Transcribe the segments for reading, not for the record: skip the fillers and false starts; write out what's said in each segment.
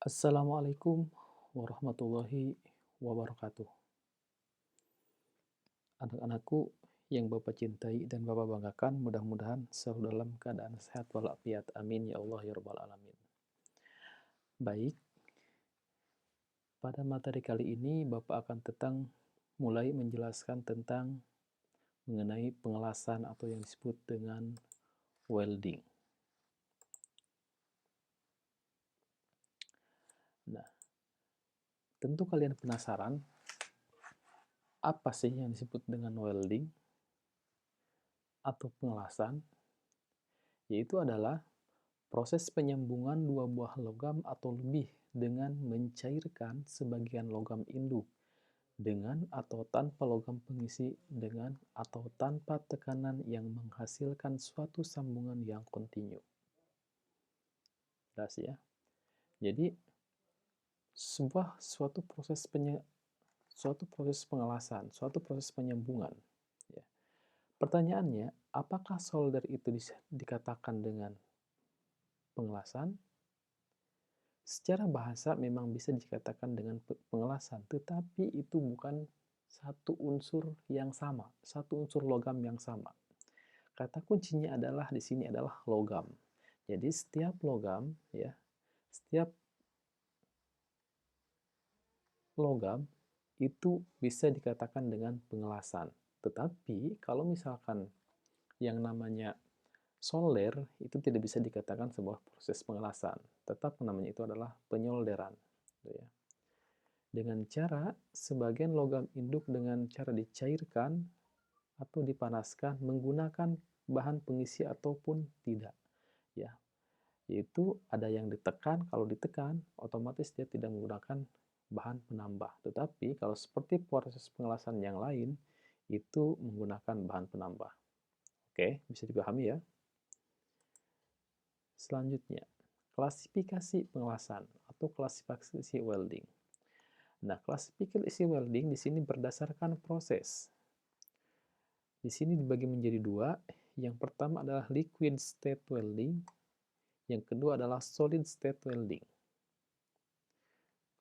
Assalamualaikum warahmatullahi wabarakatuh. Anak-anakku yang Bapak cintai dan Bapak banggakan, mudah-mudahan selalu dalam keadaan sehat walafiat. Amin ya Allah ya Rabbal Alamin. Baik, pada materi kali ini Bapak akan mulai menjelaskan tentang mengenai pengelasan atau yang disebut dengan welding. Nah, tentu kalian penasaran apa sih yang disebut dengan welding atau pengelasan? Yaitu adalah proses penyambungan dua buah logam atau lebih dengan mencairkan sebagian logam induk dengan atau tanpa logam pengisi dengan atau tanpa tekanan yang menghasilkan suatu sambungan yang kontinu. Jelas ya? Jadi suatu proses pengelasan, suatu proses penyambungan. Ya. Pertanyaannya, apakah solder itu dikatakan dengan pengelasan? Secara bahasa memang bisa dikatakan dengan pengelasan, tetapi itu bukan satu unsur yang sama, satu unsur logam yang sama. Kata kuncinya adalah di sini adalah logam. Jadi setiap logam ya, setiap logam itu bisa dikatakan dengan pengelasan. Tetapi kalau misalkan yang namanya solder itu tidak bisa dikatakan sebuah proses pengelasan, tetap namanya itu adalah penyolderan. Gitu ya. Dengan cara sebagian logam induk dengan cara dicairkan atau dipanaskan menggunakan bahan pengisi ataupun tidak. Ya, yaitu ada yang ditekan, kalau ditekan otomatis dia tidak menggunakan bahan penambah. Tetapi kalau seperti proses pengelasan yang lain itu menggunakan bahan penambah. Oke, bisa dipahami ya. Selanjutnya, klasifikasi pengelasan atau klasifikasi welding. Nah, klasifikasi welding di sini berdasarkan proses. Di sini dibagi menjadi dua. Yang pertama adalah liquid state welding, yang kedua adalah solid state welding.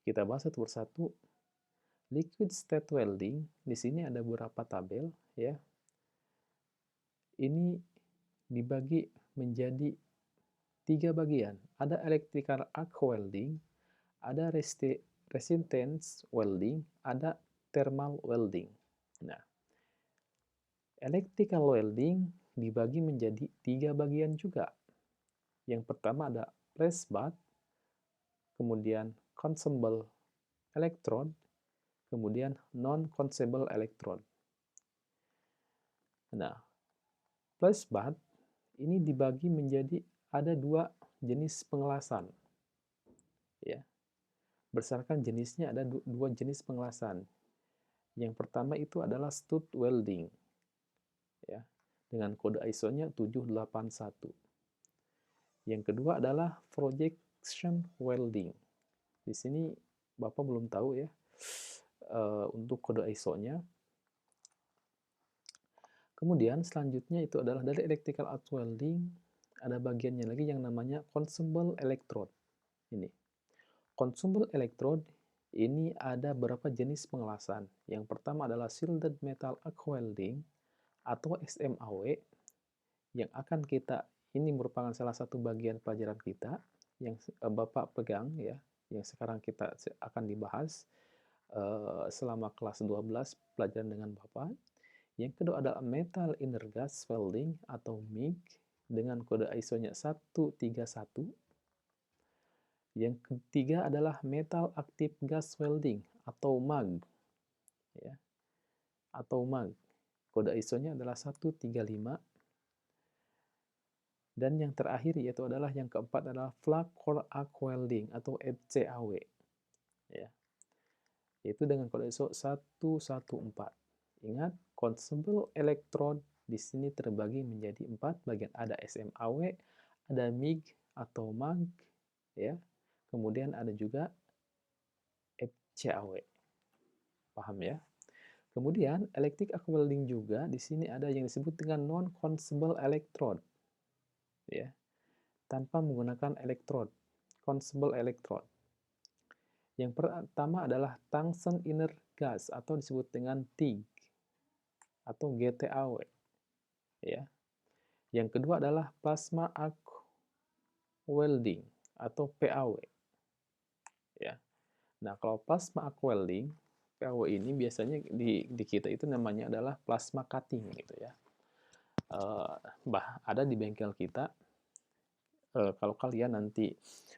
Kita bahas satu persatu. Liquid state welding, di sini ada beberapa tabel ya. Ini dibagi menjadi tiga bagian. Ada electrical arc welding, ada resistance welding, ada thermal welding. Nah, electrical welding dibagi menjadi tiga bagian juga. Yang pertama ada press butt, kemudian consumable electrode, kemudian non-consumable electrode. Nah, press butt ini dibagi menjadi ada dua jenis pengelasan. Ya. Berdasarkan jenisnya ada dua jenis pengelasan. Yang pertama itu adalah stud welding. Ya, dengan kode ISO-nya 781. Yang kedua adalah projection welding. Di sini Bapak belum tahu ya untuk kode ISO-nya. Kemudian selanjutnya itu adalah dari electrical arc welding, ada bagiannya lagi yang namanya consumable electrode. Ini. Consumable electrode ini ada beberapa jenis pengelasan. Yang pertama adalah shielded metal arc welding atau SMAW yang akan kita, ini merupakan salah satu bagian pelajaran kita yang Bapak pegang ya, yang sekarang kita akan dibahas selama kelas 12 pelajaran dengan Bapak. Yang kedua adalah metal inner gas welding atau MIG dengan kode ISO-nya 131. Yang ketiga adalah metal active gas welding atau MAG. Ya. Atau MAG. Kode ISO-nya adalah 135. Dan yang terakhir yaitu adalah yang keempat adalah flux core arc welding atau FCAW. Ya. Yaitu dengan kode ISO 114. Ingat, consumable electrode di sini terbagi menjadi 4 bagian. Ada SMAW, ada MIG atau MAG, ya. Kemudian ada juga FCAW. Paham ya? Kemudian electric arc welding juga di sini ada yang disebut dengan non-consumable electrode. Ya. Tanpa menggunakan electrode, consumable electrode. Yang pertama adalah tungsten inert gas atau disebut dengan TIG atau GTAW, ya. Yang kedua adalah plasma arc welding atau PAW, ya. Nah, kalau plasma arc welding, PAW ini biasanya di kita itu namanya adalah plasma cutting gitu ya. Ada di bengkel kita. Kalau kalian nanti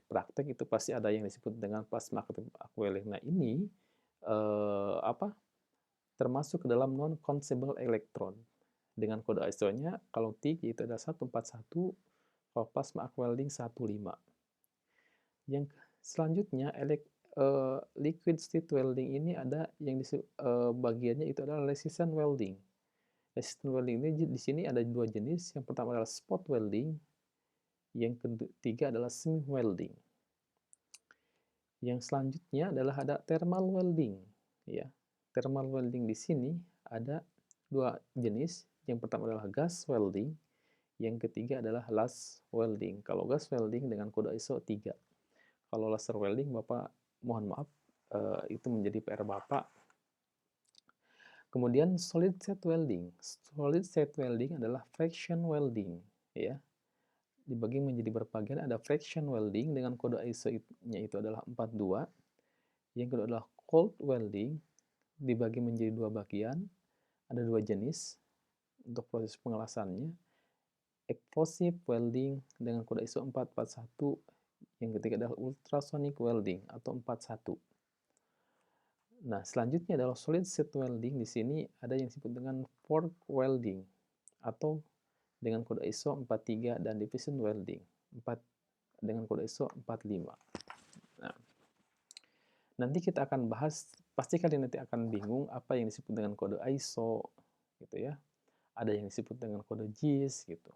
praktek itu pasti ada yang disebut dengan plasma arc welding. Nah, ini termasuk ke dalam non-consumable electron. Dengan kode ISO-nya, kalau TIG itu ada 141, kalau plasma arc welding 15. Yang selanjutnya, liquid state welding ini ada yang bagiannya itu adalah resistant welding. Resistant welding ini di sini ada dua jenis. Yang pertama adalah spot welding, yang ketiga adalah semi welding. Yang selanjutnya adalah ada thermal welding, ya. Thermal welding di sini ada dua jenis. Yang pertama adalah gas welding, yang ketiga adalah las welding. Kalau gas welding dengan kode ISO 3. Kalau laser welding, Bapak mohon maaf, itu menjadi PR Bapak. Kemudian solid state welding. Solid state welding adalah friction welding, ya. Dibagi menjadi berbagian, ada friction welding dengan kode ISO-nya itu adalah 42. Yang kedua adalah cold welding, dibagi menjadi dua bagian, ada dua jenis untuk proses pengelasannya. Explosive welding dengan kode ISO 441, yang ketiga adalah ultrasonic welding atau 41. Nah, selanjutnya adalah solid state welding. Di sini ada yang disebut dengan fork welding atau dengan kode ISO 43 dan division welding dengan kode ISO 45. Nah, nanti kita akan bahas, pasti kalian nanti akan bingung apa yang disebut dengan kode ISO gitu ya. Ada yang disebut dengan kode JIS gitu.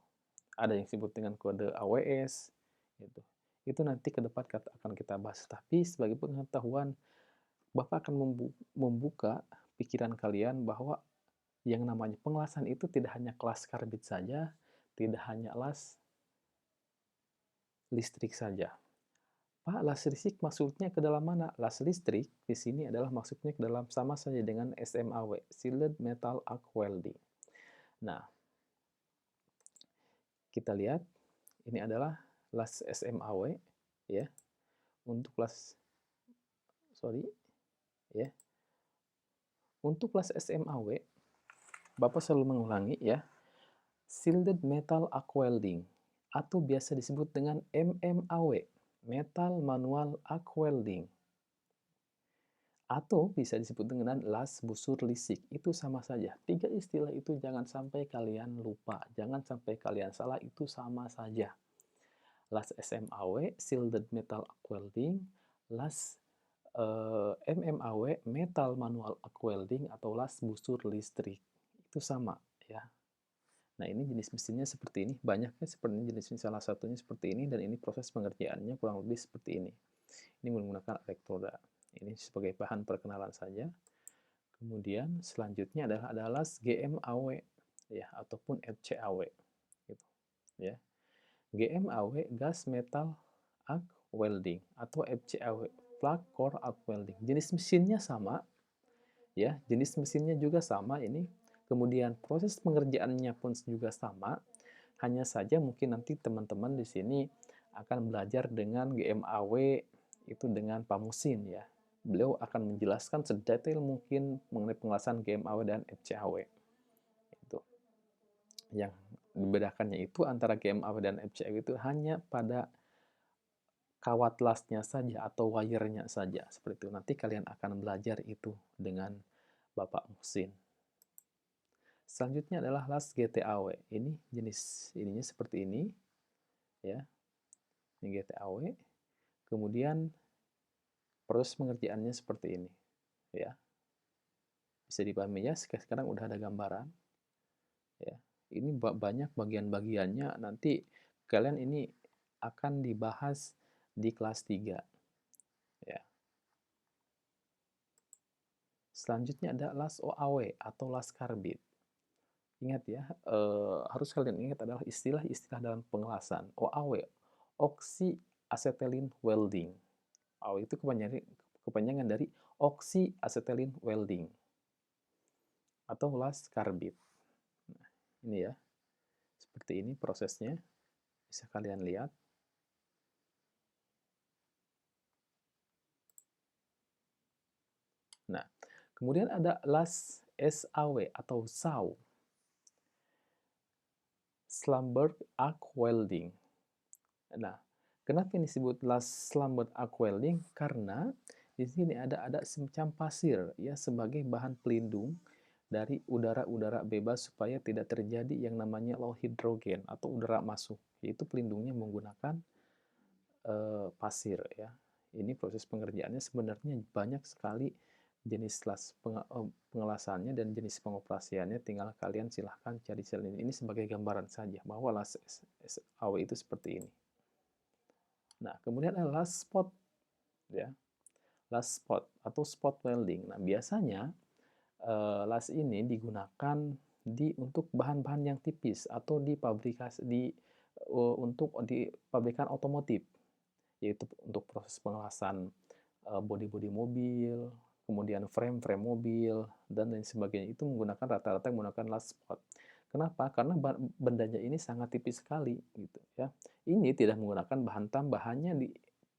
Ada yang disebut dengan kode AWS gitu. Itu nanti ke depan akan kita bahas. Tapi sebagai pengetahuan, Bapak akan membuka pikiran kalian bahwa yang namanya pengelasan itu tidak hanya kelas karbit saja, tidak hanya las listrik saja. Pak, las listrik maksudnya ke dalam mana? Las listrik di sini adalah maksudnya ke dalam sama saja dengan SMAW, Shielded Metal Arc Welding. Nah, kita lihat ini adalah las SMAW ya. Untuk las ya. Untuk las SMAW Bapak selalu mengulangi ya. Shielded Metal Arc Welding atau biasa disebut dengan MMAW, Metal Manual Arc Welding. Atau bisa disebut dengan las busur listrik. Itu sama saja. Tiga istilah itu jangan sampai kalian lupa. Jangan sampai kalian salah, itu sama saja. Las SMAW, Shielded Metal Arc Welding. Las MMAW, Metal Manual Arc Welding atau las busur listrik. Itu sama ya. Nah, ini jenis mesinnya seperti ini. Banyaknya seperti ini, jenis salah satunya seperti ini, dan ini proses pengerjaannya kurang lebih seperti ini. Ini menggunakan elektroda. Ini sebagai bahan perkenalan saja. Kemudian selanjutnya adalah las GMAW ya, ataupun FCAW gitu ya. GMAW, gas metal arc welding, atau FCAW, plug core arc welding. Jenis mesinnya sama ya, jenis mesinnya juga sama ini. Kemudian proses pengerjaannya pun juga sama, hanya saja mungkin nanti teman-teman di sini akan belajar dengan GMAW itu dengan Pak Musin ya. Beliau akan menjelaskan sedetail mungkin mengenai pengelasan GMAW dan FCAW. Itu. Yang membedakannya itu antara GMAW dan FCAW itu hanya pada kawat lasnya saja atau wire-nya saja. Seperti itu. Nanti kalian akan belajar itu dengan Bapak Musin. Selanjutnya adalah las GTAW. Ini jenis ininya seperti ini ya. Ini GTAW. Kemudian proses pengerjaannya seperti ini ya. Bisa dipahami ya, sekarang udah ada gambaran ya. Ini banyak bagian-bagiannya, nanti kalian ini akan dibahas di kelas 3 ya. Selanjutnya ada las OAW atau las karbit. Ingat ya, harus kalian ingat adalah istilah-istilah dalam pengelasan. OAW, oxy acetylene welding. OAW itu kepanjangan dari oxy-acetylene welding atau las carbide. Nah, ini ya, seperti ini prosesnya, bisa kalian lihat. Nah, kemudian ada las SAW atau SAW, Schlumberg Arc Welding. Nah, kenapa ini disebut las Schlumberg Arc Welding? Karena di sini ada semacam pasir ya sebagai bahan pelindung dari udara-udara bebas supaya tidak terjadi yang namanya low hidrogen atau udara masuk. Yaitu pelindungnya menggunakan pasir ya. Ini proses pengerjaannya sebenarnya banyak sekali jenis las pengelasannya dan jenis pengoperasiannya, tinggal kalian silahkan cari sini. Ini sebagai gambaran saja bahwa las SAW itu seperti ini. Nah, kemudian ada last spot ya. Last spot atau spot welding. Nah, biasanya las ini digunakan untuk bahan-bahan yang tipis atau di untuk di pabrikan otomotif, yaitu untuk proses pengelasan bodi-bodi mobil, kemudian frame-frame mobil dan lain sebagainya. Itu menggunakan rata-rata menggunakan last spot. Kenapa? Karena bendanya ini sangat tipis sekali gitu ya. Ini tidak menggunakan bahan tambah, hanya di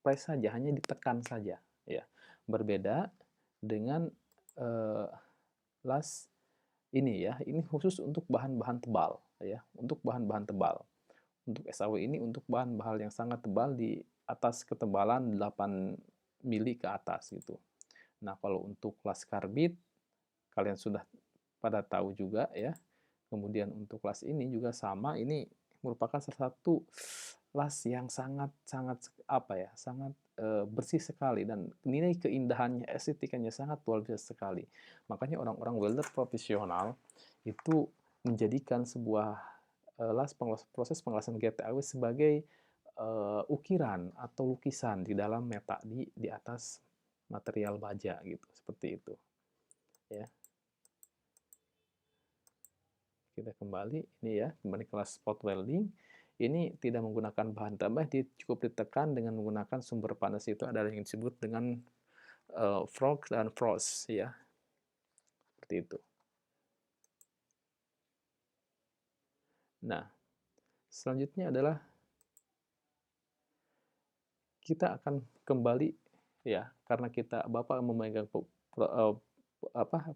press saja, hanya ditekan saja ya. Berbeda dengan las ini ya, ini khusus untuk bahan-bahan tebal ya, untuk bahan-bahan tebal. Untuk SAW ini untuk bahan-bahan yang sangat tebal di atas ketebalan 8 mili ke atas gitu. Nah, kalau untuk las karbit kalian sudah pada tahu juga ya. Kemudian untuk las ini juga sama, ini merupakan salah satu las yang sangat apa ya, sangat bersih sekali dan nilai keindahannya, estetikanya sangat luar biasa sekali. Makanya orang-orang welder profesional itu menjadikan sebuah proses pengelasan GTAW sebagai ukiran atau lukisan di dalam meta di atas material baja gitu, seperti itu. Ya. Kita kembali ini ya, kembali kelas spot welding. Ini tidak menggunakan bahan tambah, dia cukup ditekan dengan menggunakan sumber panas itu adalah yang disebut dengan frog dan frost ya. Seperti itu. Nah, selanjutnya adalah kita akan kembali ya, karena Bapak memegang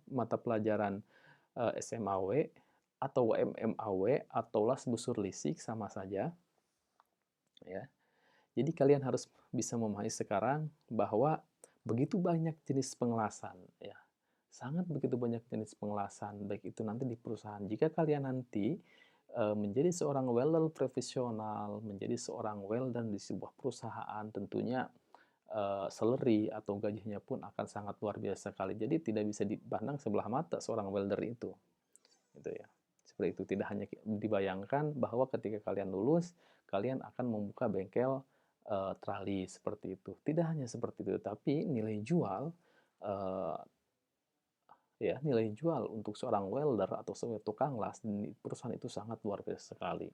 mata pelajaran SMAW atau MMAW atau las busur listrik sama saja ya. Jadi kalian harus bisa memahami sekarang bahwa begitu banyak jenis pengelasan ya. Sangat begitu banyak jenis pengelasan baik itu nanti di perusahaan. Jika kalian nanti menjadi seorang welder profesional, menjadi seorang welder di sebuah perusahaan, tentunya salary atau gajinya pun akan sangat luar biasa sekali. Jadi tidak bisa dipandang sebelah mata seorang welder itu. Gitu ya. Seperti itu, tidak hanya dibayangkan bahwa ketika kalian lulus, kalian akan membuka bengkel trali seperti itu. Tidak hanya seperti itu, tapi nilai jual nilai jual untuk seorang welder atau seorang tukang las di perusahaan itu sangat luar biasa sekali.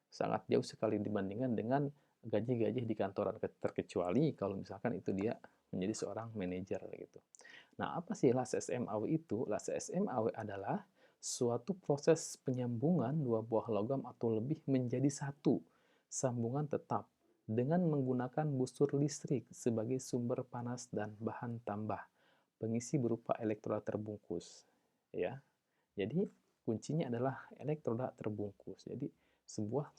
Sangat jauh sekali dibandingkan dengan gaji-gaji di kantoran, terkecuali kalau misalkan itu dia menjadi seorang manajer gitu. Nah, apa sih las SMAW itu? Las SMAW adalah suatu proses penyambungan dua buah logam atau lebih menjadi satu sambungan tetap dengan menggunakan busur listrik sebagai sumber panas dan bahan tambah. Pengisi berupa elektroda terbungkus. Ya. Jadi, kuncinya adalah elektroda terbungkus. Jadi,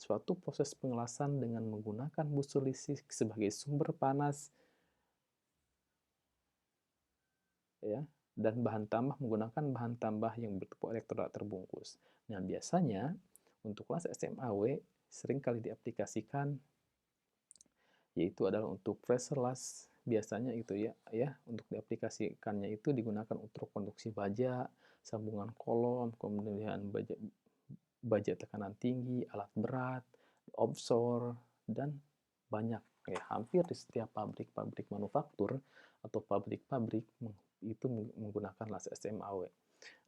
suatu proses pengelasan dengan menggunakan busur listrik sebagai sumber panas ya, dan menggunakan bahan tambah yang bertepuk elektroda terbungkus. Nah, biasanya untuk kelas SMAW sering kali diaplikasikan yaitu adalah untuk pressure las. Biasanya itu ya untuk diaplikasikannya itu digunakan untuk konduksi baja, sambungan kolom, kemudian baja tekanan tinggi, alat berat, offshore, dan banyak ya, hampir di setiap pabrik-pabrik manufaktur atau pabrik-pabrik itu menggunakan las SMAW.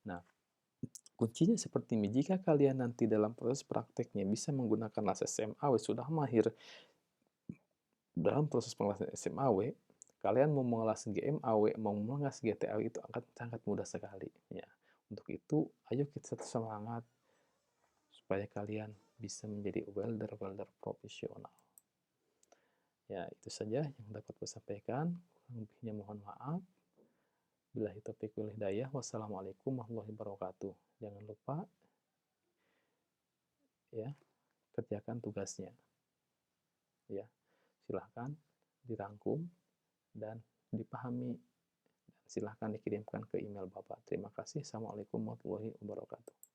Nah, kuncinya seperti ini, jika kalian nanti dalam proses prakteknya bisa menggunakan las SMAW, sudah mahir dalam proses pengelasan SMAW, Kalian mau mengelas GMAW, mau mengelas GTAW itu akan sangat mudah sekali. Ya. Untuk itu, ayo kita semangat supaya kalian bisa menjadi welder-welder profesional. Ya, itu saja yang dapat saya sampaikan. Kurang lebihnya mohon maaf. Billahi taufiq wal hidayah. Wassalamualaikum warahmatullahi wabarakatuh. Jangan lupa ya, kerjakan tugasnya. Ya, silahkan dirangkum dan dipahami. Dan silahkan dikirimkan ke email Bapak. Terima kasih. Assalamualaikum warahmatullahi wabarakatuh.